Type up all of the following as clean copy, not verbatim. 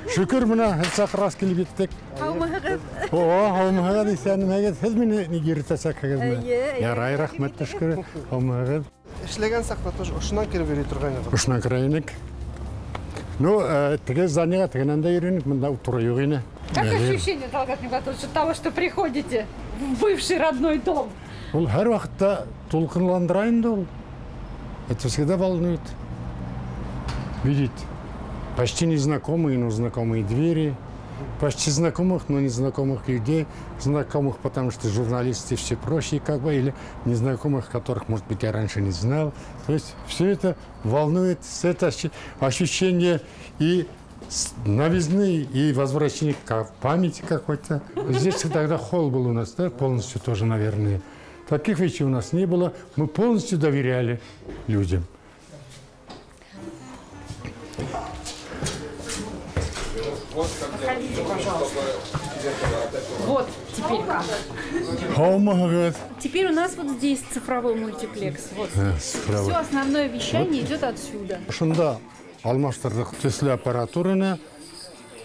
Şükür buna sakras kelip gittik. Haumağız isenmegez siz meni girtesek hegezme. Yarай рахмет шүкір. Haumağız. İşlegen sakla тоже ушунан кирип бере турган еді. Ушунан кирайник. Ну, теге зданияга тегенен да үйреніп, мында тура yok yine. Как ощущение, Талгат Николаевич, от того, что приходите в бывший родной дом? Ол һәр вакытта толкынландырайын да ол. Это всегда волнует. Видеть почти незнакомые, но знакомые двери, почти знакомых, но незнакомых людей, знакомых, потому что журналисты все прочие, как бы, или незнакомых, которых, может быть, я раньше не знал. То есть все это волнует, это ощущение и новизны, и возвращение к памяти какой-то. Здесь тогда холл был у нас, да, полностью тоже, наверное. Таких вещей у нас не было, мы полностью доверяли людям. Проходите, пожалуйста. Вот, теперь как. Теперь у нас вот здесь цифровой мультиплекс. Вот. Все основное вещание идет отсюда. Шунда алмаштырдык төсле аппаратураны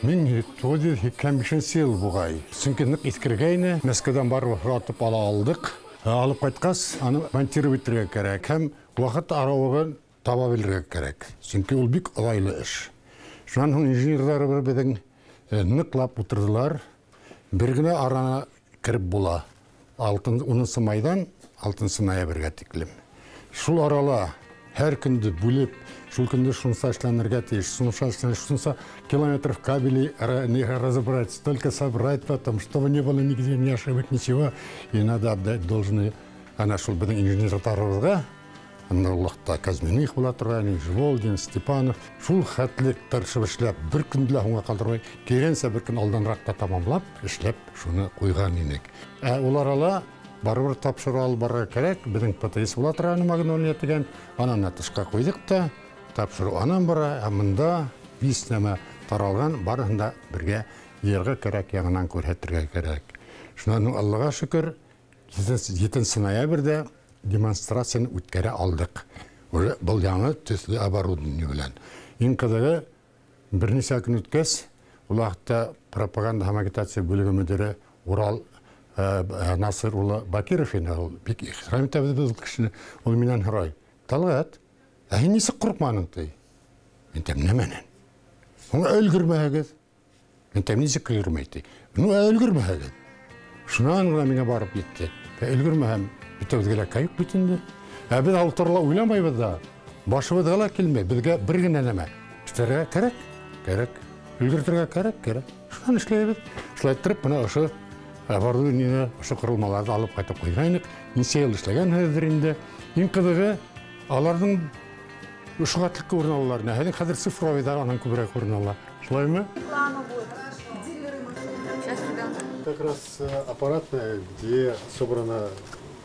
мен тоды кемшин сел бугай. Чөнки ник искергәйне, Мәскәүдән барып ратып ала алдык. Алып кайткас, аны монтировать итәргә кирәк. Һәм вакыт аралыгын таба белергә кирәк. Чөнки ул бик ылайлы эш. Шуннан соң инженерлар безнең ныклап утырдылар. Бер генә арана кирип була. Алтын майдан, 6 ноябрьгә тиклем. Шул арала һәр көндә бүлеп, шул көндә шунса эшләнергә тиеш, шунса километров кабелей разобрать, столько собрать потом, чтобы не было нигде не ошибок, ничего. И надо отдать должное. Она шул безнең инженерларыбызга, Аннарлыкта Казминих була торган, Волгин, Степанов. Шул хәтлек тырышып эшләп, бер көн дә аңа калдырмай, киренсә бер көн алданракта тамамлап, эшләп, шуны куйган идек. Ул арала барыбер тапшырып алып барырга кирәк. Безнең ПТС була торган Магнолия дигән, ананы тышка куйдык та, тапшыру анан бара, монда 5 нәмә таралган, барысын да бергә ергә кирәк, ягынан күрһәтергә кирәк. Шуннан Аллага шөкер, 7 ноябрьдә демонстрацияны үткәрә алдык. Был яңа төсле оборудование белән. Иң кызыгы берничә көн үткәс, ул вакытта пропаганда һәм агитация бүлеге мөдире Урал Насыр улы Бакиров иде. Ул бик ихтирам итә без кешене. Ул миннән һорай: "Талгат, һин нисек курыкмадың ти?" Мин тәмнәмәнән. Ул өлгермәгез. Мин тәмнисек өлгермәйти. Ну өлгермәгез. Шуннан гына миңа барып китте. Өлгермәһәм битәүдәгеләр кайып битенде. Без алтырла уйламайбыз да. Башыбызга ла килмәй. Безгә бер генә нәмә. Эшләргә кирәк. Өлгертергә кирәк. Шуны эшләйбез. Шулай торып, менә ошо оборудование, ошо курылмаларны алып кайтып куйган идек. Ничә ел эшләгән хәзер инде. Иң кызыгы, аларның ушгатлыкка урын алалар. Хәзер цифровой дараның күбрәк урын ала. Шулаймы? Как раз аппарат, где собрано,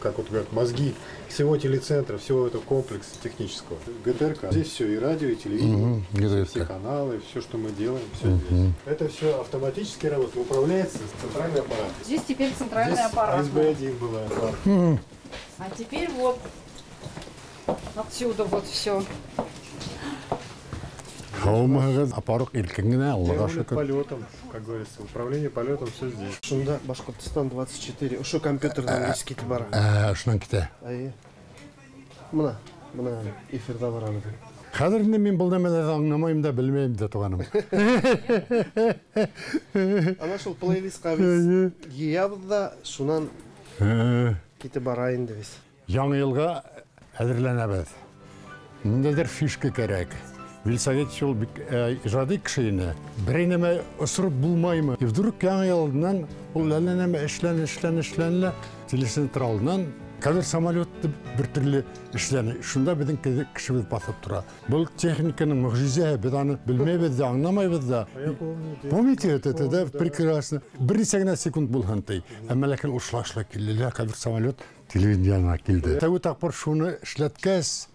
как вот говорят, мозги всего телецентра, всего этого комплекса технического. ГТРК. Здесь все, и радио, и телевидение, все каналы, все, что мы делаем, все здесь. Это все автоматически работает, управляется центральный аппарат. Здесь теперь центральный аппарат. Здесь СБ-1 было. А теперь вот отсюда вот все. Аппарат илкингене, Аллага шөкер. Полетом, как говорится, управление полетом все здесь. Шунда Башкортостан 24. Ошо компьютердан эски бар. Шунан ките. Мына эфирда бар аны. Хәзер инде мин бул нәмәләрне аңламыйм да, белмәйм дә туганым. Ана шул плейлистка без гиябыз да, шунан китеп бара инде без. Яңа елга әзерләнәбез. Ниндидер фишка кирәк. Вильсовет шул бик ижади кешене. Бер нәмә осырып булмаймы? И вдруг яңа елдан ул нәмә эшләнә, телецентралдан кадр самолетты бер төрле эшләнә. Шунда безнең кешебез басып тора. Бу техниканың мөгъҗизә, без аны белмәйбез дә, аңламайбыз да. Помните это, да, прекрасно. Бер ничә генә секунд булган тай. Әмма ләкин ушлашлы килде, кадр самолет телевидениега килде. Тәү тапкыр шуны эшләткәс,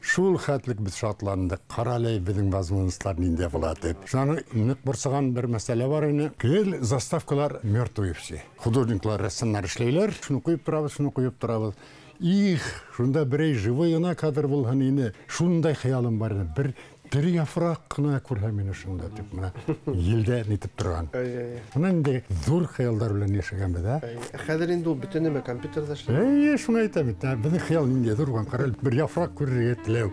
шул хәтлек без шатландык. Каралай безнең возможностьлар нинди була дип. Шуны ник борсаган бер мәсьәлә бар иде. Кел заставкалар мертвые все. Художниклар, рәссамнар эшләйләр, шуны куеп торабыз, Их, шунда берәй живой гына кадр булган иде. Шундай хыялым бар иде. Бер Бер яфрак кына күрһәм мин шунда дип менә елдә нитеп торган. Менә инде зур хыяллар белән яшәгәнбез, а? Хәзер инде ул бөтен нәмә компьютерда эшләй. Шуны әйтәм бит. Безнең хыял нинди зур карал, бер яфрак күрергә теләү.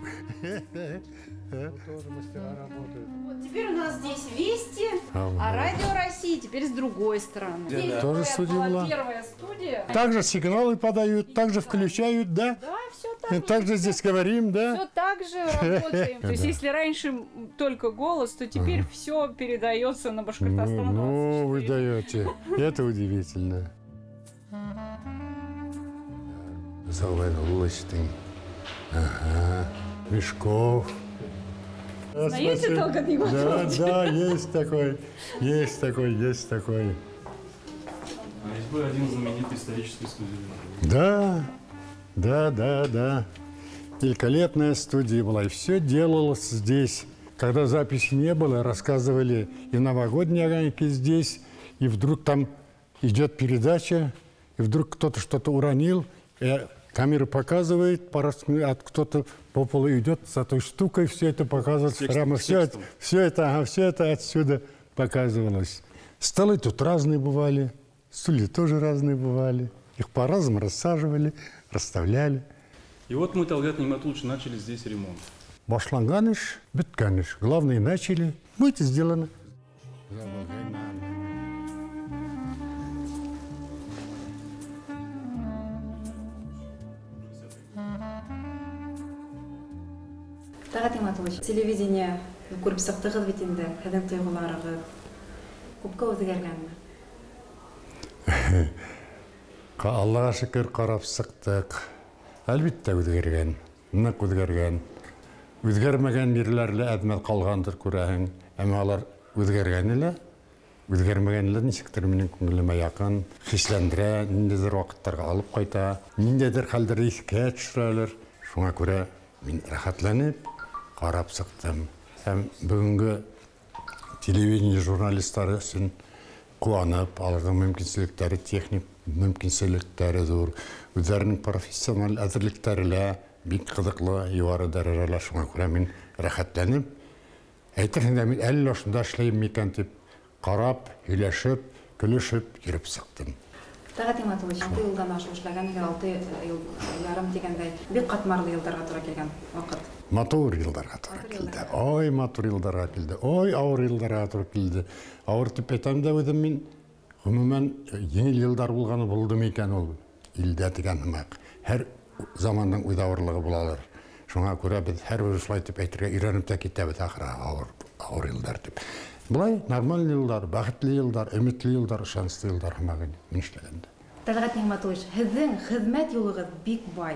Вот теперь у нас здесь Вести, а Радио России теперь с другой стороны. Здесь Тоже студия была. первая студия. Также сигналы подают, также включают, да? Да, все так же. Также здесь говорим, да? Все так же работаем. То есть, если раньше только голос, то теперь все передается на Башкортостан. Ну, вы даете. Это удивительно. Заводилочный. Ага. Мешков. Знаете, Талгат Егорович? Да, есть такой. Есть такой, есть такой. А есть бы один знаменитый исторический студий. Да. Великолепная студия была. И все делалось здесь. Когда записи не было, рассказывали и новогодние огоньки здесь, и вдруг там идет передача, и вдруг кто-то что-то уронил, и камера показывает, кто-то по полу идет за той штукой, все это показывается. Прямо все это отсюда показывалось. Столы тут разные бывали, стулья тоже разные бывали. Их по-разному рассаживали, расставляли. И вот мы, Талгат Ниматулович, начали здесь ремонт. Башланган иш, биткан иш. Главное, начали, будет сделано. Талгат Ниматулович, телевидение күреп сыктыгыз бит инде, хәзер тойгыларыгыз күпкә үзгәргәнме? Аллаға шөкер қарап сықтық. Әлбетте өзгерген, нык өзгерген. Өзгермеген ерлерле әдмәл қалғандыр күрәһең. Әмма алар өзгерген иле. Үзгәрмәгәнләр ничектер минем күңелемә якын, хисләндерә, ниндидер вакыттарга алып кайта, ниндидер хәлдә искә төшерәләр. Шуңа күрә мин рәхәтләнеп карап сыктым. Һәм бүгенге телевидение журналистлары өчен куанып, аларның мөмкинлекләре, техник мөмкинлекләре зур, үзләренең профессиональ әзерлектәре бик кызыклы, югары дәрәҗәле. Шуңа күрә мин рәхәтләнеп, әйтерсең дә мин әллә шунда эшләйм микән дип карап, һөйләшеп, көлешеп йөреп сыктым. Талгат Ниматулович, 6 елдан ашлы эшләгәнгә 6 ел ярым дигәндәй бик катмарлы елларга туры килгән вакыт. Матур елларга туры килде. Ой, матур елларга килде. Ой, авыр елларга туры килде. Авыр дип әйтәм дә үзем мин гомумән еңел еллар булганы булды микән ул илдә дигән химак. Һәр заманның үз авырлыгы булалар. Шуңа күрә без һәрбер шулай дип әйтергә өйрәнеп тә китәбез ахыры авыр еллар дип. Булай нормаль еллар, бәхетле еллар, өметле еллар, шанслы еллар химагын мин эшләгәндә. Талгат Ниматулович, һезнең хезмәт юлыгыз бик бай.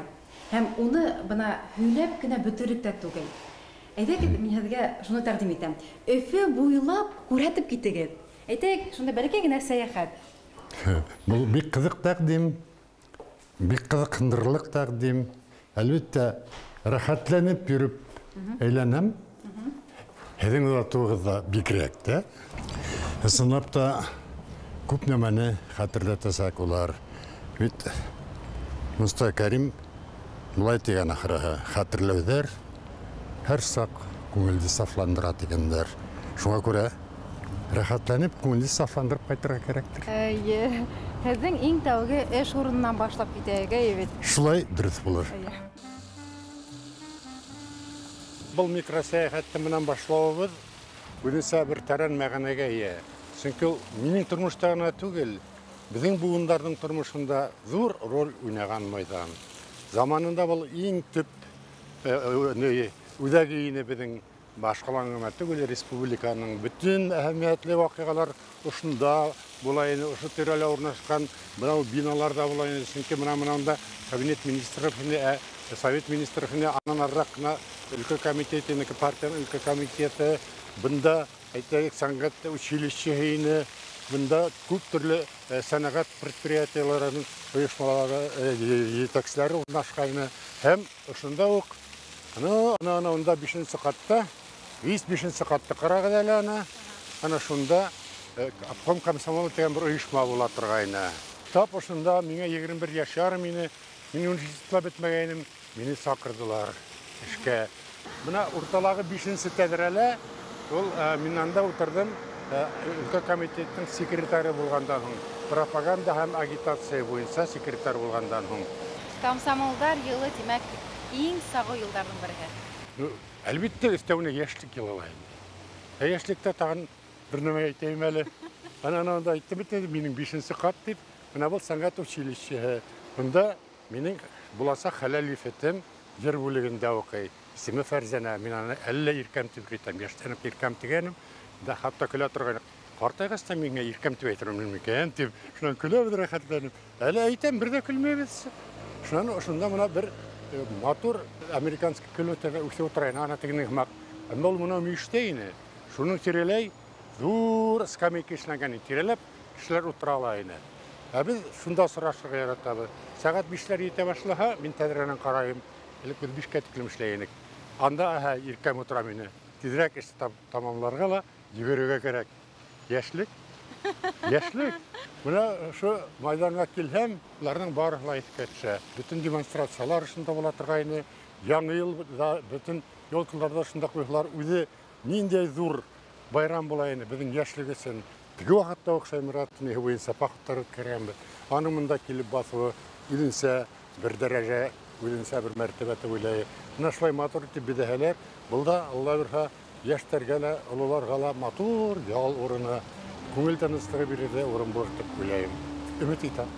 Һәм уны бына һөйләп кенә бөтереп тә түгел. Әйтәгез, мин һезгә шуны тәкъдим итәм. Өфе буйлап күрһәтеп китегез. Әйтәк, шунда бәлки генә сәяхәт. Бу бик кызык тәкъдим, бик кызыксындырырлык тәкъдим. Әлбәттә, рәхәтләнеп йөреп әйләнәм. Һезнең вакытыгызда бигрәк тә. Сынапта күп нәмәне хәтерләтәсәк улар. Бит Муста Кәрим булай дигән ахыры, хәтерләүҙәр һәр саҡ күңелде сафландыра дигәндәр. Шуңа күрә рәхәтләнеп, күңелде сафландырып ҡайтырға кәрәктер. Һезнең иң тәүге эш урынынан башлап китәгә бит. Шулай дөрөҫ булыр. Был микросәйәхәтте менән башлауыбыҙ үҙенсә бер тәрән мәғәнәгә ия. Сөнки ул минең тормошта гына түгел, безнең буындарның тормошында зур роль уйнаған майдан. Заманында был иң төп үҙәге ине безнең башҡалаңына түгел, республиканың бүтән әһәмиәтле ваҡиғалар ошонда булай, ошо тирәлә урынлашҡан бынау биналарда булай. Сөнки мында кабинет министров, совет министров, анан арыраҡ кына өлкә комитеты, партияның өлкә комитеты, бында әйтәйек сәнгать училищеһы, бында күп төрлө сәнәгать предприятиеләренең оешмалары, етәкселәре урнашҡайны. Һәм ошонда уҡ анда 5-нче ҡатта, 5-нче ҡатты ҡарағыҙ әле ана шунда обком комсомол дигән бер оешма була торғайны. Тап ошонда миңә 21 яшь ярым ине, мин университетта бетмәгәйнем, мине саҡырҙылар эшкә. Мына урталағы 5-ші тәдірәлі, ол мен анда отырдым, өлкә комитеттің секретары болғандан соң, пропаганда һәм агитация бойынша секретар болғандан соң. Комсомолдар йылы демәк иң сагы йылдарның бере. Әлбетте, өстәвенә яшьлек елылайын. Яшьлектә тагын бер нәмә әйтәм әле. Ана анда әйттем бит, минем 5-нче кат дип, менә бу сәнгать училище. Монда минем булачак хәләлифетем җыр бүлегендә укый. Исеме Фәрзәнә, мин аны әллә иркәм дип әйтәм, яшьтән иркәм дигәнем, да хатта көлә торган. Картайгачта миңа иркәм дип әйтәм микән дип, шуннан көлә бер рәхәтләнеп. Әле әйтәм, бер дә көлмәбез. Шунда мына бер матур американский көлөтәгә үсеп утырайын, ана тигенең хмак. Әмма ул моны миштейне. Шуның тирәләй зур скамейка эшләнгән, тирәләп кешеләр утыралар иде. Без шунда сорашырга яратабыз. Сәгать 5-ләр җитә башлаһа, мин тәҙрәнән карайым. Элек без 5-кә тиклем эшләйнек. Анда иркәм утырам ине. Тизрәк эш тамамларга ла җибәрергә кирәк. Яшьлек. Яшьлек. Менә шу майданга килһәм, уларның барыһы искә төшә. Бөтен демонстрациялар шунда була торгайны. Яңа елда бөтен ялкыннарда шунда куйгылар. Үзе ниндәй зур байрам була ине безнең яшьлек өчен. Теге вакытта охшай Муратны буенча пахтар керәмбез. Аның монда килеп басуы үзенчә бер дәрәҗә, үзенчә бер мәртәбә уйлай. Менә шулай матур итеп бидәһәләр. Булда Алла бирһә яшьтәргә лә, олыларга ла матур ял урыны, күңел тынычлыгы бирде урын булыр дип уйлыйм. Өмет итәм.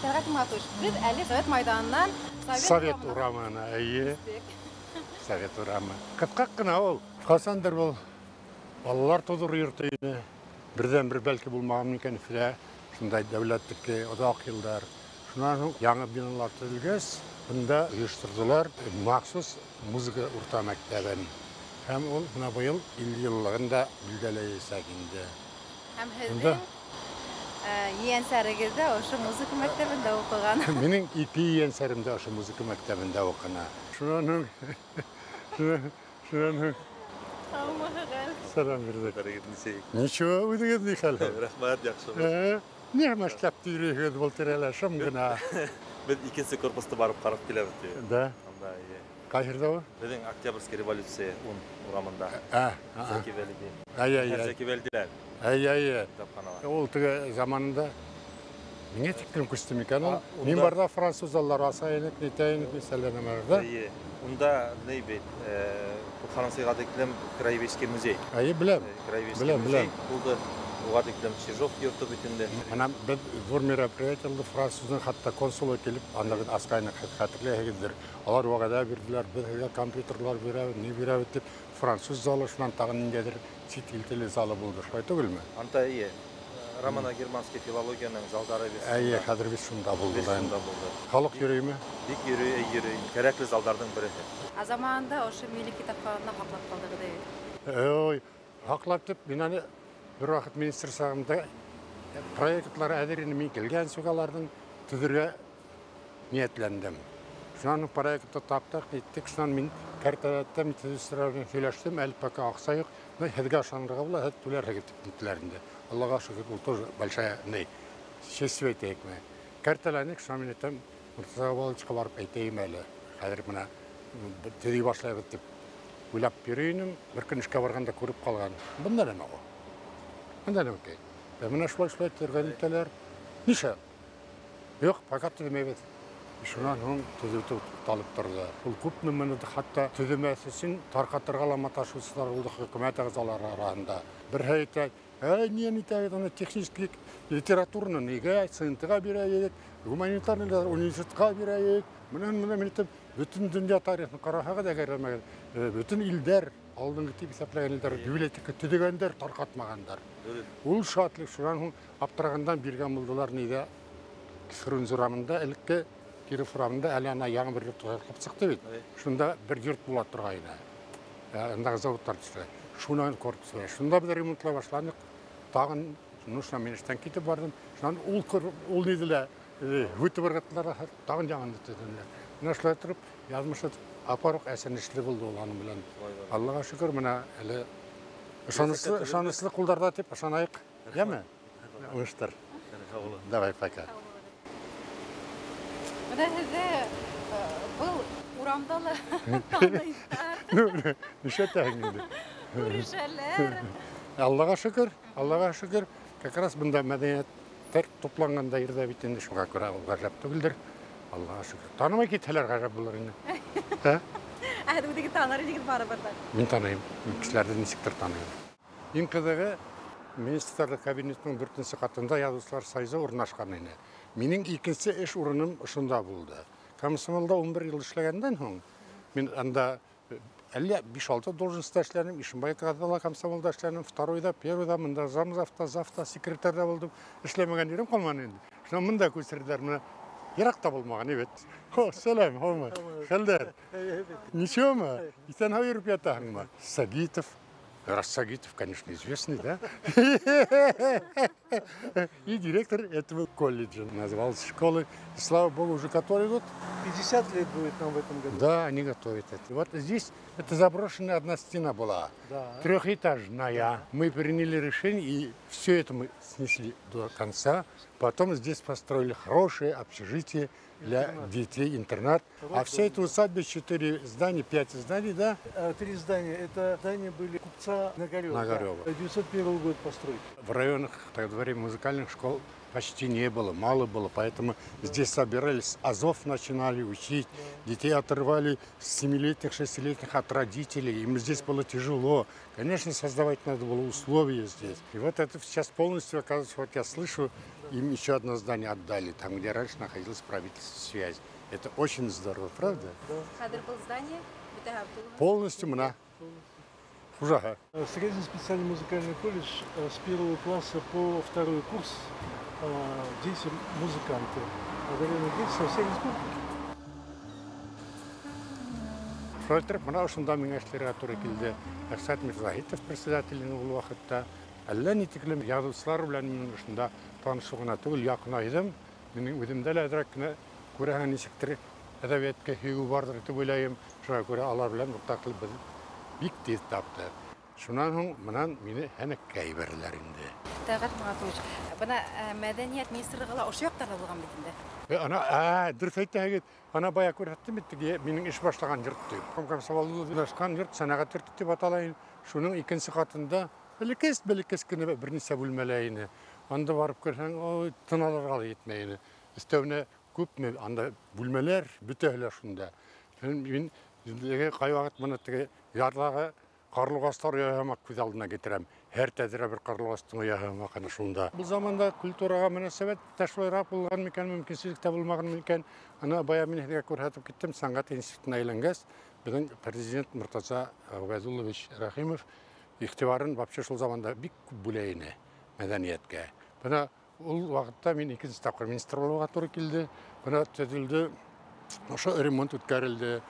Тәгать Матуш, без әле Совет майданынан Совет урамына, әйе. Совет урамы. Кыскак кына ул. Касандыр ул. Балалар тудыр йорты иде. Бердән-бер бәлки булмаган микән филә. Шундай дәүләттәге озак елдар. Шуннан яңа биналар төзелгәч, бunda оештырдылар махсус музыка урта мәктәбен. Һәм ул менә быел 50 еллыгында билгеләйсәк инде. Һәм һездә yeğensәрегездә ошо музыка мәктәбендә укыган. Минең ике yeğensәремдә ошо музыка мәктәбендә укына. Шуның Selam verdik. Ничего, үдегез ни хәл? Рәхмәт, яхшы. Ни эшләп тирегез бултыралар шым гына. Без икенче корпуста барып карап киләбез. Да. Анда Кайерда ул? Безнең Октябрьский революция урамында. Зәки Вәлиди. Зәки Вәлидиләр. Ай. Тапканалар. Ул теге заманында миңа тиклем күстем икән ул. Мин барда французлар асайынып, нитәйин мәсьәләләрдә. Унда ни бит? Францияга тиклем Краеведческий музей. Ай, беләм. Краеведческий музей булды. Уга тиклем Чижов йорты битендә. Менә бер зур мероприятиеле французның хатта консулы килеп, анда аскайны хәтерләйгездер. Алар вагада бирделәр, безгә компьютерлар бирәбез, ни бирәбез дип француз залы шуннан тагын ниндидер чит ил теле залы булды. Шулай түгелме? Анда романо-германский филологияның залдары бит. Әйе, хәзер бит шунда булды. Шунда булды. Халык йөрийме? Бик йөрий. Кирәкле залдардың бере. А заманында ошо милли китапхананы хаклап калдыгы да. Ой, хаклап дип, мин аны бер вакыт министр сагында проектлар әзерленеп мин килгән сугаларның төзергә ниятләндем. Шуның проектты таптык, иттек, шуннан мин карталатта министрларга сөйләштем, әле пока аксайык, но һәзгә шанрыга була, һәт түләр хәгәтләрендә. Аллага шөкер, ул тоже большая честь әйтәкме. Карталаник шаминетем Муртазабалычка барып әйтәйм әле. Хәзер менә төзи башлайбыз дип уйлап йөрим, бер көн эшкә барганда күреп калган. Бунда нәмә ул? Бунда нәмә икән? Менә шулай тергән итәләр. Нишләп? Юк, факат төземәбез. Шуннан һуң төзү талып торды. Ул күпме менә хәтта төземәс өчен таркатырга ла маташучылар булды хөкүмәт әгъзалары арасында. Бер әйтә, не аны технический литературны нигә сыйнтыга бирәйек, гуманитарный университетка бирәйек. Менә итеп бөтен дөнья тарихын караһагыз әгәр бөтен илдәр алдынгы тип исәпләгән илдәр библиотека төзегәндәр, таркатмагандар. Ул шатлык шуннан һуң аптырагандан биргән булдылар нигә Киров урамында элекке Киров урамында әле ана яңа бер йорт кылып чыкты бит. Шунда бер йорт була торган иде. Анда заводтар төште. Шуннан корпусы. Шунда бер ремонтлай башландык. Тагын нужно министрдан китеп бардым. Шуннан ул нидиләр үтеп баргандылар, тагын яңаны төзеләр. Менә шулай торып, язмышы апарык әсәнешле булды ул аның белән. Аллага шөкер, менә әле ышанычлы кулдарда дип ышанайык. Яме? Уштыр. Давай пока. Менә һездә бу Урамдалы танıylar, Неше тәңгенде. күрешәләр. Аллаға шүкір. Как раз бұнда мәдениеттер топланғанда ерді бит енді шуға көрі ғажап түгілдір. Аллаға шүкір. Танымай кетелер ғажап бұлар енді. Әдімдегі танары жігіт бары бардар. Мен таныйым. Кісілерді несіктір таныйым. Ең қызығы министрлер кабинетінің біртінсі қатында язушылар сайзы орын ашқан ені. Менің екінші іш орыным ұшында болды. Комсомолда 11 жыл ішлегенден соң мен анда әлі 5-6 должностьта эшләдем, Ишимбай кадрлар комсомолда эшләдем, второйда, первойда, мында завзавта, секретарда булдым. Эшләмәгән жерем калмады инде. Шуңа мында күсерделәр, менә еракта булмаган, evet. Сәлам, хома. Хәлдәр. Ничеома? Исән һәйрүп ятаһыңмы? Сагитов. Рассагитов, конечно, известный, да? И директор этого колледжа. Назывался школы. И, слава богу, уже которые идут. 50 лет будет нам в этом году. Да, они готовят это. Вот здесь это заброшенная одна стена была. Да. Трехэтажная. Мы приняли решение, и все это мы снесли до конца. Потом здесь построили хорошее общежитие для детей, интернат. А вся эта усадьба, 4 здания, 5 зданий, да? 3 здания. Это здания были купца Нагарева. Нагарева. 901 год постройки. В районах, так говорим, музыкальных школ почти не было, мало было, поэтому здесь собирались, азов начинали учить, детей оторвали с 7-летних, 6-летних от родителей, им здесь было тяжело. Конечно, создавать надо было условия здесь. И вот это сейчас полностью, оказывается, вот я слышу, им еще одно здание отдали, там, где раньше находилась правительственная связь. Это очень здорово, правда? Кадр был здание, Полностью мна. Ужага. Средний специальный музыкальный колледж с 1 класса по 2 курс. Дети музыканты. Одаренные дети со всей республики. Шойтырып, мына ушунда миңа эшлерге туура келди. Аксат Мирзахитов председателин ул вакытта әллә ни тиклем язучылар белән мин ушунда танышугына түгел якынайдым. Минең үземдә лә әзрәк кенә күрәһең ничектер әдәбиятка һөйгү бардыр дип уйлайм. Шуңа күрә алар белән уртаклык без бик тиз тапты. Шунан һуң менән мине һәнәккә ибәрләр инде. Тәгать Магатович, бына мәдәният министрлыгы ошо яктарда булган бит инде. Ана, дөрес әйтәһегез, ана бая күрһәттем бит, минең эш башлаган йорт дип. Комсомолда урнашкан йорт сәнәгать йорты дип аталайын. Шуның икенче катында бәләкәс кенә берничә бүлмәләр иде. Анда барып күрсәң, ой, тыналарга йетмәй. Өстәвенә күпме анда бүлмәләр бөтәһеләр шунда. Мин кай вакыт моны теге ярдагы карлыгастар яһамак күз алдына китерәм. Һәр тәзрә бер карлыгастың яһамак аны шунда. Бу заманда культурага мөнәсәбәт ташлырак булган микән, мөмкинчелек тә булмаган микән. Ана бая мин һәргә күрһәтеп киттем, сәнгать институтына әйләнгәс, безнең президент Муртаза Габазуллович Рахимов игътибарын вообще шул заманда бик күп бүлә иде мәдәнияткә. Бuna ул вакытта мин икенче тапкыр министрлыкка туры килде. Бuna төзелде, ошо ремонт үткәрелде.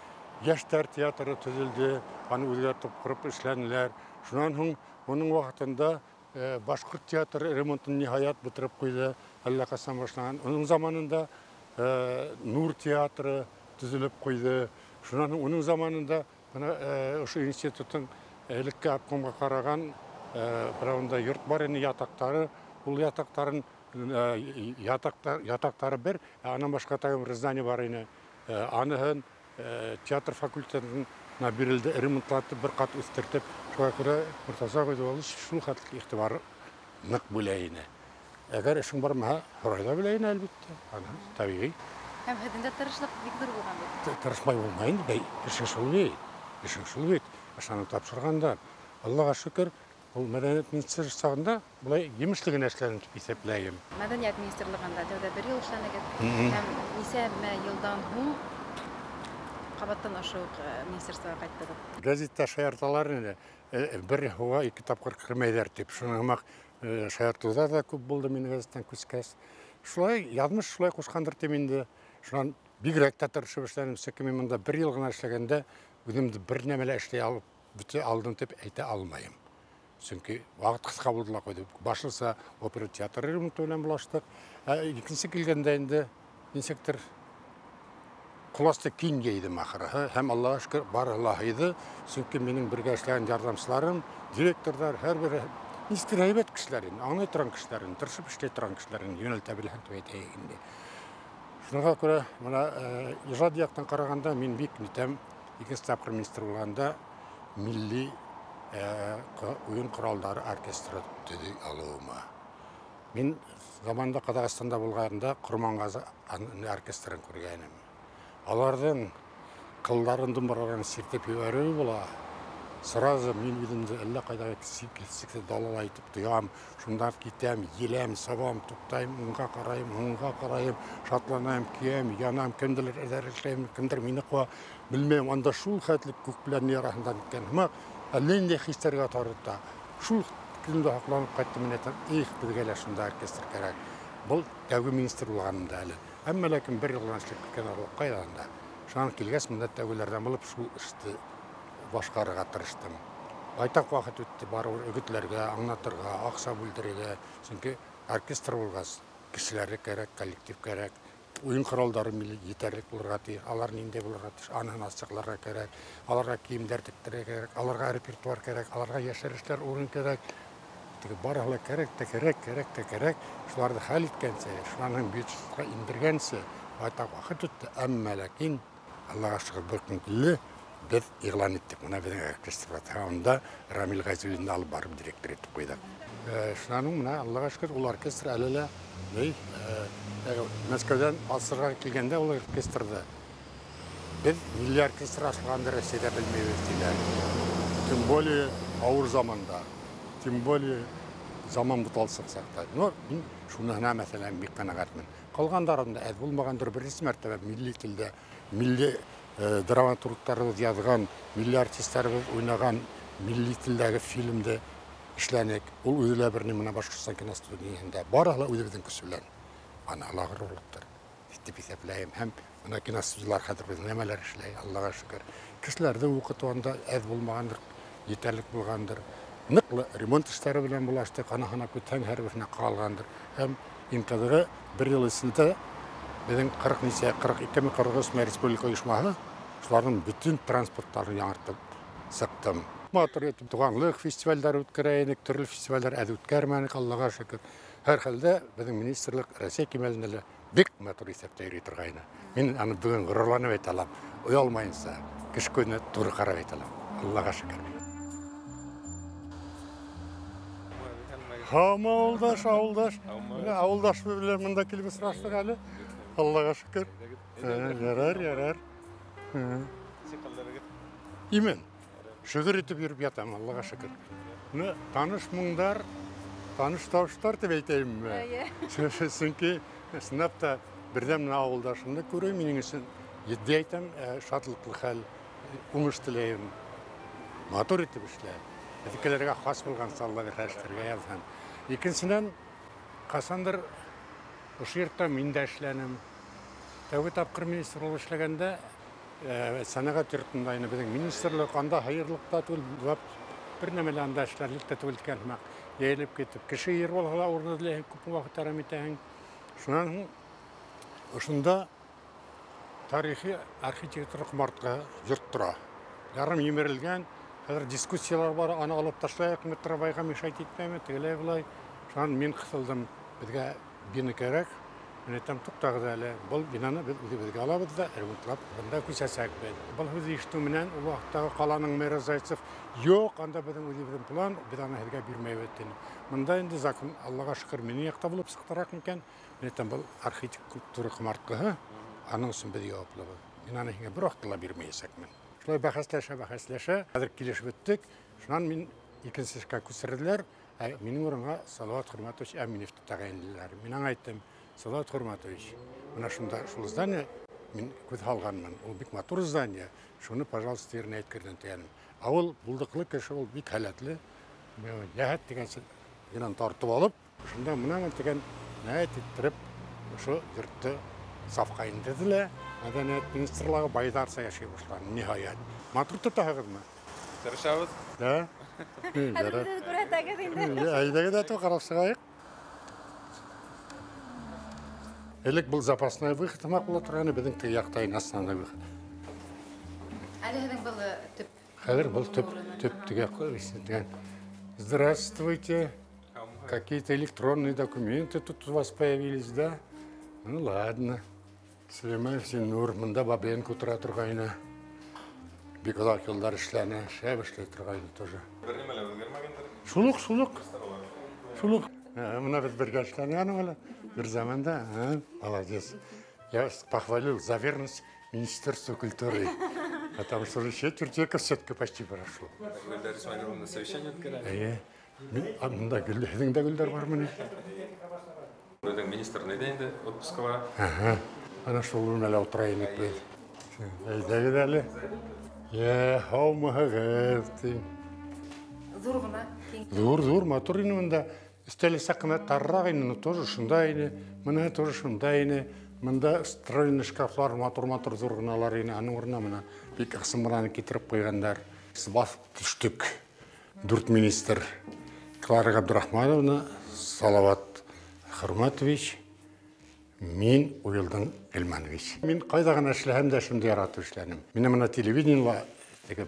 Яшьтәр театры төзелде, аны үзгәртеп курып эшләнделәр. Шуннан соң моның вакытында башкорт театры ремонтын ниһаят бетереп куйды, әллә касан башлаган. Оның заманында Нур театры төзелеп куйды. Шуннан соң оның заманында ошо институттың элекке обкомга караган бирәүндә йорт бар иде, ятактары. Ул ятактарын ятактары бер, анан башка тагы бер здание бар иде. Аныһын театр факультетына бирелде, ремонтлатып, бер кат үстертеп, шуңа күрә Муртаза Габазуллович шул хәтлек игътибар нык бүлә иде. Әгәр эшең бармаһа, һорайда бүлә иде әлбәттә. Аны табигый. Һәм һәдендә тырышлык бик зур булган бит. Тырышмай булмай инде, эшең шул бит. Ашаны тапшырганда, Аллага шөкер, ул мәдәният министрлыгы сагында булай җимешле генә эшләрен дип исәпләйм. Мәдәният министрлыгында тәүдә 1 ел эшләнегез. Һәм нисәмә елдан һуң кабаттан ошо министрлыкка кайттыгыз. Газетта шаярталар иде. Бер һава 2 тапкыр кирмәйләр дип. Шуңа шаяртулар да күп булды минем газеттан күскәс. Шулай язмыш шулай кушкандыр дип инде. Шуннан бигрәк тә тырышып эшләдем. Сөкем монда 1 ел гына эшләгәндә үземне бер нәмәлә эшләй алып бите алдым дип әйтә алмаем. Чөнки вакыт кыска булдыла куйды. Башлыса опера театры ремонты белән булаштык. Икенче килгәндә инде инспектор Куласта киң гейдем ахыры. Һәм Аллаһка шөкер барыгы иде. Чөнки минең бергә эшләгән ярдәмчыларым, директорлар һәрбере истирәйбәт кешеләр инде. Аңлый торган кешеләр инде, тырышып эшләй торган кешеләр инде, юнәлтә белән әйтә инде. Шуңа күрә, мына ижад яктан караганда мин бик нитәм, икенче тапкыр министр булганда милли уен коралдары оркестры төзи алуыма. Мин заманда Казакстанда булганда Курмангазы оркестрын күргәнем. Алардан кылларын думбыраларын сиртеп ебәрү була. Сразу мин үземне әллә кайда китсекте далал айтып тоям, шундан китәм, еләм, сабам, туктайм, уңга карайым, шатланам, киям, янам, кемдер эзәрешләйм, кемдер мине куа, белмәм, анда шул хәтлек күк белән ярасында икән. Һәм әллә инде хистәргә тарыта. Шул көндә хакланып кайттым мен әйтәм, безгә лә шунда оркестр кирәк. Бу тәүге министр булганымда әле. Әмма ләкин бер елдан эшләп киткән ул кайданда. Шуңа килгәс, монда тәүгеләрдән булып шул эште башкарырга тырыштым. Байтак вакыт үтте, барыбер өгетләргә, аңлатырга, акча бүлдерергә, чөнки оркестр булгас, кешеләре кирәк, коллектив кирәк, уен коралдары милли җитәрлек булырга тиеш, алар нинди булырга тиеш, аны ачыкларга кирәк, аларга киемнәр тиктерергә кирәк, аларга репертуар кирәк, аларга яшәрешләр урын кирәк. Теге барыгы кирәк, шуларны хәл иткәнче, шуларның бюджетка индергәнче, байтак вакыт үтте, әмма ләкин Аллага шөкер бер көн килде, без игълан иттек. Менә безнең оркестр анда Рамил Газулинны алып барып директор итеп куйдык. Шуның менә Аллага шөкер ул оркестр әле Мәскәүдән асырга килгәндә ул оркестрда без милли оркестр ашлаганды Россиядә белмәйбез диләр. Тем более авыр заманда, тем более заман буталсак сакта. Но мин шуны гына мәсәлән бик канагатмын. Калгандарында әз булмагандыр беренче мәртәбә милли телдә, милли драматургларыбыз язган, милли артистларыбыз уйнаган милли телдәге фильмда эшләнек. Ул үзелә берни менә Башкортстан киностудиясендә барыгы үзебезнең көч белән аны алагырлыктыр. Дип исәпләйм. Һәм менә киностудиялар хәзер безнең нәмәләр эшләй, Аллага шөкер. Кешеләрдә укытуында әз булмагандыр, җитәрлек булгандыр. Ныклы ремонт эшләре белән булаштык, аны күтән һәрберне калгандыр. Һәм инкадыры бер ел эчендә безнең 42 республика оешмасы, шуларның bütün транспортларын яңартып сыктым. Матур итеп туганлык фестивальләре үткәрәйек, төрле фестивальләр үткәрмәник, Аллага шөкер. Һәр хәлдә безнең министрлык Россия кимәлендә бик матур исәптә йөри торгайны. Мин аны бүген горурланып әйтәләм. Уялмайынса, кеш көне туры карап әйтәләм. Аллага шөкер. Авылдаш. Авылдаш белән монда килеп сораштык әле. Аллага шөкер. Ярар. Имен. Шөкер итеп йөреп ятам, Аллага шөкер. Менә таныш моңдар, таныш тавыштар дип әйтәм. Чөнки сынапта бердәм авылдашымны күрәм, минең өчен җитди әйтәм, шатлыклы хәл, уңыш теләйм. Матур итеп эшләр. Әтикеләргә хас булган саллар хәштәргә язган. Икенчедән, касандыр ошы йортта мин дә эшләнем. Тәүге тапкыр министр булып эшләгәндә, сәнәгать йортында инде безнең министрлык анда хайырлыкта түгел, бер нәмәләр анда эшләрлек түгел икән, яелеп китеп, кеше йөр булса урын эзләйһең, күп вакыт арам итәһең. Шуннан ошында тарихи архитектура кумартка йорт тора. Ярым йимерелгән. Хәзер дискуссиялар бар, аны алып ташлайык, Митрабайга мишайт итмәме, тегеләй булай. Шуннан мин кысылдым, безгә бина кирәк. Мен әйтәм, туктагыз әле, бу бинаны без үзебезгә алабыз да, ремонтлап, монда күчәсәк бит. Бу үз ишту менән ул вакытта каланың мэры Зайцев, юк, анда безнең үзебезнең план, без аны һәргә бирмәйбез ди. Монда инде закон, Аллага шөкер, мине якта булып сыктырак микән? Мен әйтәм, бу архитектура кумарткаһы, аның өчен без яуаплыбыз. Мин аны һиңа бер вакытта бирмәячәкмен. Шулай бәхәсләшә, хәзер килешеп беттек. Шуннан мин икенче эшкә күчерделәр. Минем урынга Салават Хөрмәтович Әминевне тәгаенлиләр. Мин аңа әйттем, Салават Хөрмәтович, менә шунда шул здание мин күз алганмын. Ул бик матур здание. Шуны, пожалуйста, yerine әйткердән тәгән. Ул булдыклы кеше, ул бик хәләтле. Яһәт дигәнчә генә тартып алып, шунда менә дигән нәйт иттереп, шу йортты сафка индерделәр. Мәдәният министрлыгы байдарса яши башлады, ниһаят. Матур тотагызмы? Тырышабыз. Да. Әйдәгә дә карап чыгайык. Элек был запасной выход, була торганы, безнең теге якта основной выход. Әле һеҙҙең был төп. Хәзер был төп теге дигән. Здравствуйте. Какие-то электронные документы тут у вас появились, да? Ну ладно. Сулейманов сен нур мында бабен кутра тургайны. Бик озак еллар эшләне, шәп эшләй тургайны тоже. Шулук. Мына без бергә эшләгән аны бер заманда, молодец. Я похвалил за верность Министерству культуры. Потому что уже четверть века все-таки почти прошло. На совещание открыли. Мында гүлдер бар мені. Министр неден де отпуска бара. Ана шул үрмәле отырайын бит. Әйдәгез әле. Хаумыгыз. Зур гына. Зур матур ине монда. Өстәле сакына таррак ине, тоже шундай ине. Менә тоже шундай ине. Монда стройный шкафлар, матур зур гыналар ине. Аның урынына менә бик ысымраны китереп куйгандар. Басып төштек. 4 министр Клара Габдрахмановна, Салават Хурматович, мин Уилдан Эльманович. Мин кайда гына эшләһәм дә шундый яратып эшләнем. Мине моны телевидениела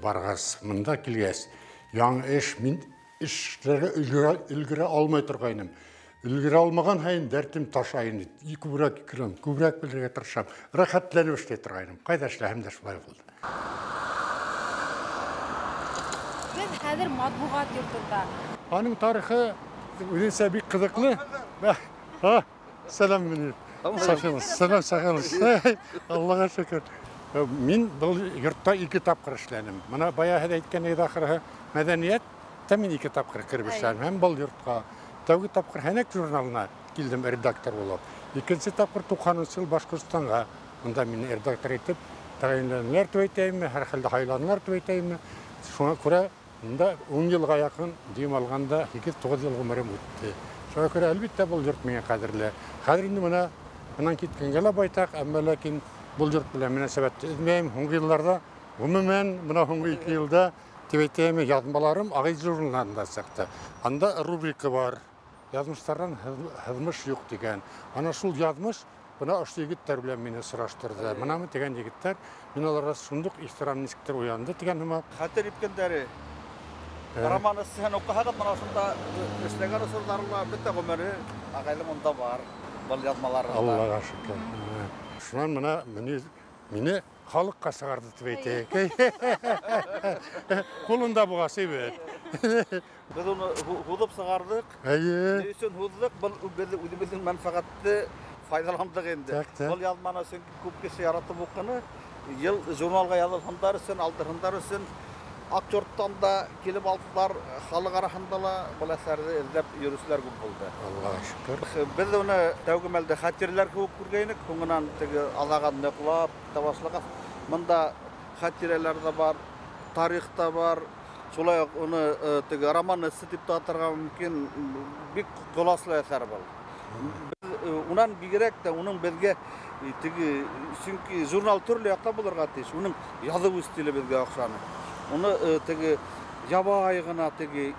баргас, монда килгәс, яңа эш, мин эшләргә өлгерә алмай торгайным. Өлгерә алмаган һәйин дәртем ташайын. Күбрәк белергә тырышам. Рәхәтләнеп эшләй торгайным. Кайда эшләһәм дә шулай булды. Без хәзер матбугат йортында. Аның тарихы үзенчә бик кызыклы. Сәлам менә. Сәлам. Аллага шөкер. Мин бу йортта 2 тапкыр эшләнем. Менә баягы әйткән иде ахыры мәдәният тәмин 2 тапкыр киреп эшләнем. Һәм бу йортка тәүге тапкыр Һәнәк журналына килдем редактор булып. Икенче тапкыр 90 ел Башкортстанга. Монда мине редактор итеп тәгаенләнделәр төйтәйме, һәр хәлдә хайланлар төйтәйме. Шуңа күрә монда 10 елга якын дим алганда 2-9 ел гомерем үтте. Шуңа күрә әлбәттә бу йорт миңа кадерле. Хәзер инде моннан киткәнгә лә байтак, әмма ләкин бу йорт белән мөнәсәбәтте үзмәйм. Һуңгы елларда гомумән моны һуңгы 2 елда төйтәйме язмаларым Агай журналында чыкты. Анда рубрика бар. Язмыштардан хызмыш юк дигән. Ана шул язмыш бuna ошты егеттер белән мине сораштырды. Менә дигән егеттер, мин аларга шундук ихтирам ничектер уянды дигән һәм хәтер иткәндәре. Роман сән укыган менә шунда эшләгән сордарлар бетә гомере агайлы монда бар. Бу язмаларында. Аллага шөкер. Шуннан мине халыкка сыгарды дип әйтә. Кулында бугасы бит. Biz onu hudub sığardık. Әйе. Üçün huduk, bizim menfaatli faydalandık endi. Бұл yazmana sen көп kişi yaratıp okuğunu, yıl jurnalga yazılğanlar üçün, aldırğanlar üçün, aktörttan da kelip aldılar, halık arasında bu eserdi izlep yürüsüler көп buldu. Allah'a şükür. Biz onu tevgimelde hatirler көп көргенік, көңінен алаған нөклап, тавашлыға. Мұнda hatireler de var, tarih de var. Şolay onu romanı sitip dağıtırga mümkün bir kolaslı eser var. Unan bigirek de onun belge çünkü jurnal türlü yakta bulurga teş. Onun yazı stili belge akşanı. Onu yabaygına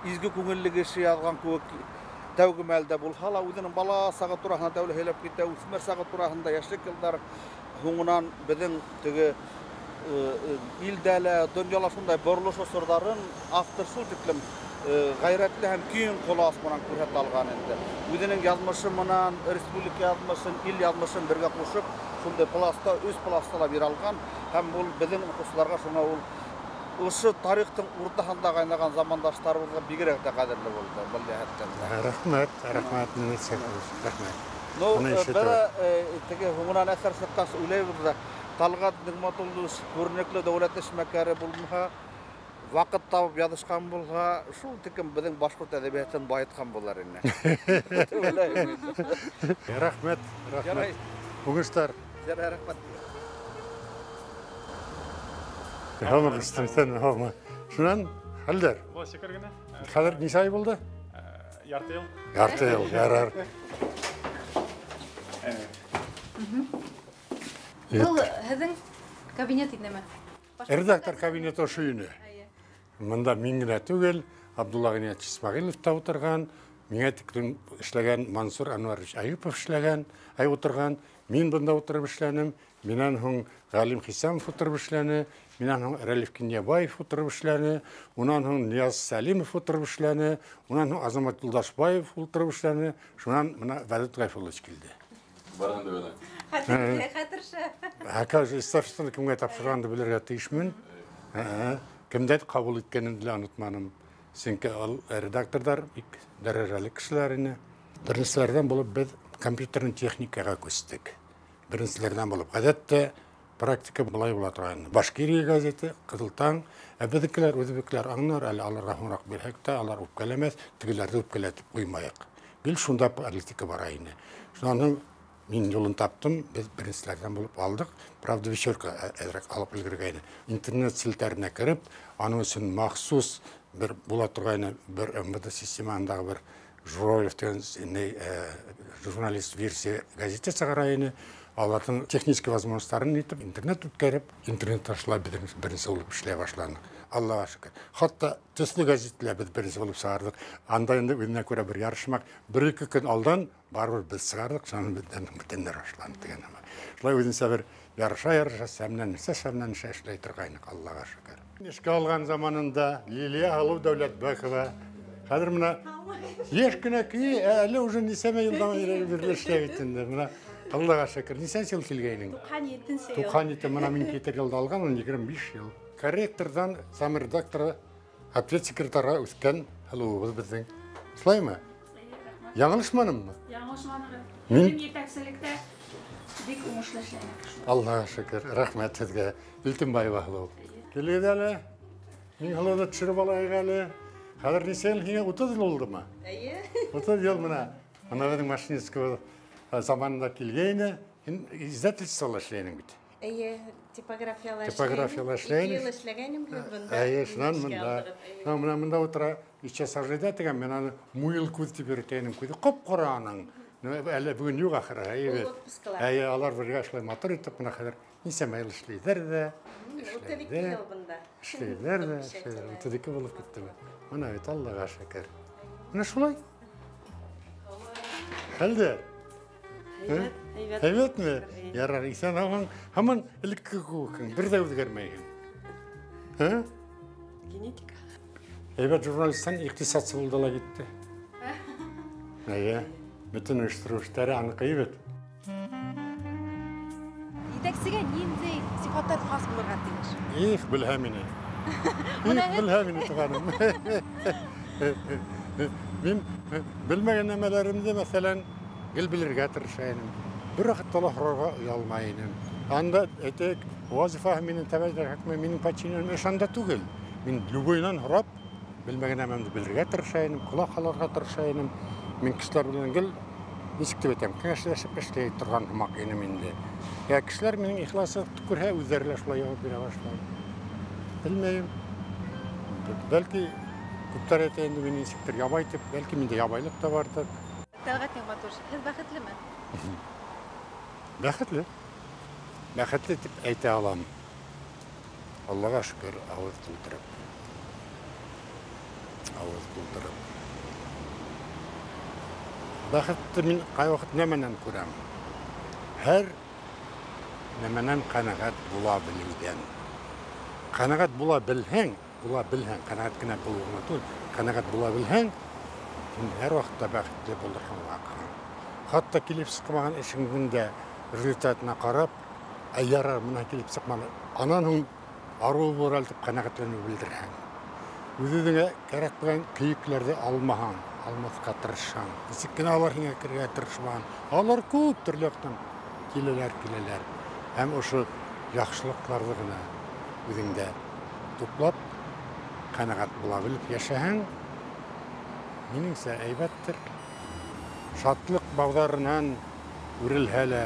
izgi көңіллігі işi yazgan köp tevgimelde bul. Hala özünün bala sağa turahına devle helep gitti. Üsmer sağa turahında yaşlık yıllar hoğunan bizim İldələ, dönyalar şunday boruluş osurdarın aftersul tiklem gayretli hem küyün kolu asmanan kürhet algan endi. Özünün yazmışımınan, respublika yazmışın, il yazmışın birge koşup, şunday plasta, öz plastala bir algan. Hem bu bizim okusularga şuna ışı tarihtin urtahanda kaynagan zamandaşlarımızga bigirek de kaderli oldu. Rahmet, rahmet. No, böyle hoğunan eser sıkkas öyle bir Talgat Nigmatullu көрнеклі дәулет эшмәкәре булмаһа, вакыт табып язышкан булса, шул тикем безнең башкорт әдәбиятын байыткан булар инде. Рәхмәт. Уңыштар. Рәхмәт. Һәм истәсән, Шуннан хәлдер. Шөкер генә. Хәзер ничә ай булды? Ярты ел. Ярты ел, ярар. Бұл һеҙҙең кабинет инеме? Редактор кабинеты ошо ине. Мында мин генә түгел, Абдулла Гыният Исмәгыйлов та утырган, миңа тиклем эшләгән Мансур Анварович Аюпов эшләгән, утырган, мин бында утырып эшләнем, миннән һуң Галим Хисамов утырып эшләне, миннән һуң Рәлиф Кинябаев утырып эшләне, унан һуң Нияз Сәлимов утырып эшләне, унан һуң Азамат Юлдашбаев утырып эшләне, шуннан менә Вәлит Гайфуллович килде. Баран да беле. Хатырша. Әкәж истәфстән кемгә тапшырганды белергә тиешмен. Кемдә кабул иткәнен дә онытманым. Сөнки ал редакторлар бик дәрәҗәле кешеләрне. Беренчеләрдән булып без компьютерны техникага күстек. Беренчеләрдән булып гадәттә практика булай була торган. Башкирия газеты, Кызыл таң, безнекеләр үзбекләр аңнар, әле аларга хунак бирһәк тә, алар үпкәләмәс, тегеләрне үпкәләтеп куймаyak. Бил шунда политика бар инде. Шуның мин юлын таптым, без беренчеләрдән булып алдык. Правда, вечерка әзрәк алып өлгергәйне. Интернет селтәренә кереп, аның өчен махсус бер була торган бер МВД системасындагы бер Жураев деген журналист версия газеты чыгарайны. Алардың технический возможностьтарын итеп, интернет үткәреп, интернет ташлап беренче булып эшләй башланы. Аллага шөкер. Хатта төсле газетләр без беренче булып чыгардык. Анда инде үзенә күрә бер ярышмак, 1-2 көн алдан барыбер без чыгардык, шуны бүтәннәр башланды дигән. Шулай үзенчә бер ярыша сәмнән эшләй торгайнык, Аллага шөкер. Эшкә алган заманында Лилия Алу Дәүләтбекова хәзер менә яшь кенә ки, әле уже нисәмә елдан берле эшләп иттенде. Менә Аллага шөкер. Нисәнче ел килгәйнең? 97 ел. 97 менә мин китер елда алган, 25 ел. Корректордан сам редактора, ответ секретарга үскән хәлуыбыз безнең. Шулаймы? Яңылышманыммы? Яңылышмадым. Мин Җитәкчелектә бик уңышлы эшләдек. Аллага шөкер. Рәхмәт сезгә. Илтимбаева хәлуып. Килгән әле. Мин хәлуыбыз төшереп алайык әле. Хәзер нисә ел һиңа 30 ел булдымы? 30 ел менә. Ана безнең машинистка заманында килгәйне. Издательстволар эшләйнең бит. Типографиялар эшләйнең. Шуннан монда утыра. Ичә сажида дигән мен аны муел күз дип йөртәнем күзе. Кап-кара аның. Әле бүген юк ахыры. Алар бергә эшләй матур итеп менә хәзер нисәмә ел эшләйдер дә. Эшләйдер дә. 32 булып киттеме. Менә бит Аллага шөкер. Менә шулай. Хәлдә. Әйбәтме? Ярар, исән алган һаман элекке кебек, бер дә үзгәрмәгән. Генетика. Әйбәт журналисттан икътисадчы булды ла китте. Bütün uyuşturucuları anıqıyıb. Итәксегә нинди сифаттар хас булырга тиеш? Их, белһәмине. Их, белһәмине туганым. Мин белмәгән нәмәләремдә, мәсәлән, гел белергә тырышайым. Бер вакытта ла һорарга уялмайым. Анда әйтек, вазифа минем тәбәдәр хакмы минем подчиненным эшанда түгел. Мин любойнан һорап, белмәгән нәмәмне белергә тырышайым, колак алырга тырышайым. Мин кешеләр белән гел ничек дип әйтәм, кәңәшләшеп эшләй торган һымак инем инде. Кешеләр минең ихласын күрһә, үзләре шулай җавап бирә башлый. Белмәйм. Бәлки күптәр әйтә инде мин ничектер ябай дип, бәлки миндә ябайлык та бардыр. Тәлгать Матуш, һез бәхетлеме? Бәхетле. Бәхетле дип әйтә алам. Аллага шөкер, авыз тултырып. Бәхетте мин кай вакыт нәмәнән күрәм. Һәр нәмәнән канагат була белүдән. Канагат була белһәң, канагат кенә булуына түгел, канагат була белһәң, һәр вакытта бәхетле булырсың. Хатта килеп сыкмаган эшеңнең дә результатына карап, ярар менә килеп сыкманы. Анан һуң ару булыр дип канагатланып белдерһәң. Үзеңә кирәк булган кыйыкларны алмаһаң, алмаска тырышсаң, ничек кенә алар һиңа кергә тырышмаган. Алар күп төрле яктан киләләр. Һәм ошо яхшылыкларны гына үзеңдә туплап, канагат була белеп яшәһәң, минеңсә әйбәттер. Шатлык багдарыннан үрелһәлә,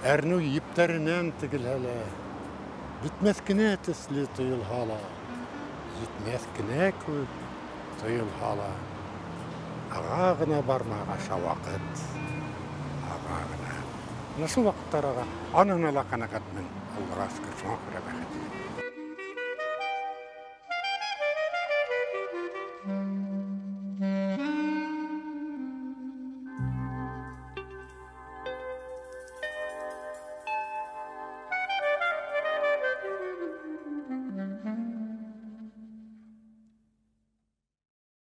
әрнү йиптәреннән тегелһәлә, битмәс кенә төсле тоелһала, җитмәс кенә күп тоелһала. Ага гына бармагаша вакыт, ага гына. Шул вакыттарга анын ала канагатмын, Аллага шөкер, шуңа күрә бәхетле.